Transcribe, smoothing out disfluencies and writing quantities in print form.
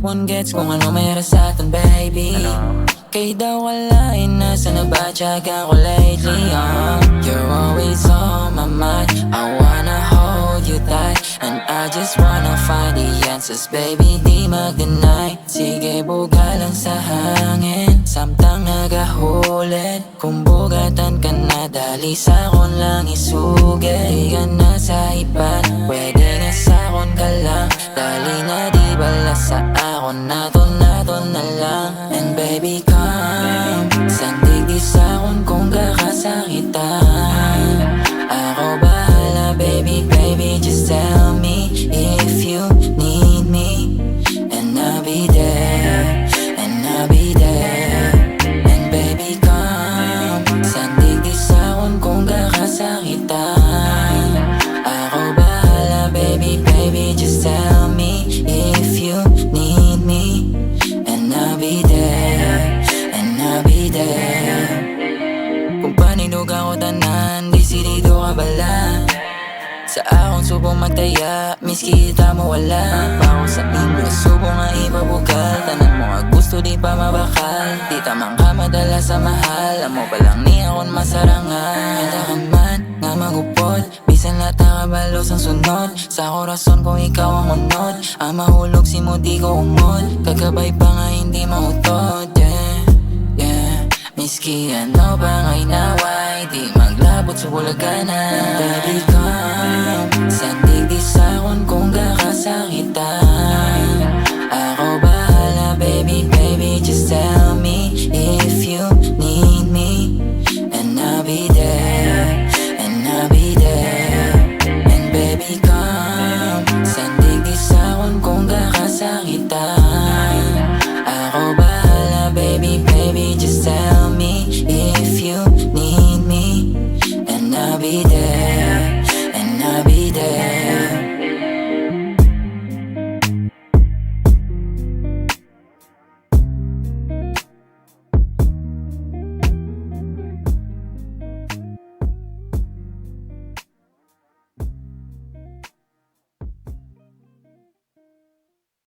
mon gets kung ano meron sa atin, baby. Kay daw walain, nasa na ba tiyaga ko lately, You're always on my mind, I wanna hold you tight, and I just wanna find the answers, baby, di mag-deny. Sige, buga lang sa hangin, samtang nagahulid. Kung bugatan ka na, dali sa akon lang isugid. Di ka na sa iban, pwede nga sa akon ka lang. Dali na di bala sa akon, naton na lang. And baby, come, sandig di sa akon kung kakasakitan. Ako bahala, baby, baby, just tell me if you need me, and I'll be there, and I'll be there. And baby, come, sandig di sa akon kung kakasakitan. Ako bahala, baby, baby, just tell me if you need me, and I'll be there, and I'll be there. Kung paninog ako tanan, di dito ka bala. Sa akong subong magtaya, miski kita mo wala. Pa ako sa inyo, subong nga ipabugal. Tanan mo nga gusto di pa mabakal. Di tamang ka madala sa mahal. Amo pa lang ni akong masarangan. Kaya ka man nga magupod, bisan lata ka balos ang sunod. Sa korason kung ikaw ang unod, ang mahulog si mo di ko umod. Kagabay pa nga hindi mautod, yeah, yeah. Miski ano ba nga'y naway, di maglabot sa bulaganan. Baby, come, sandig di sa akon kung kakasakitan.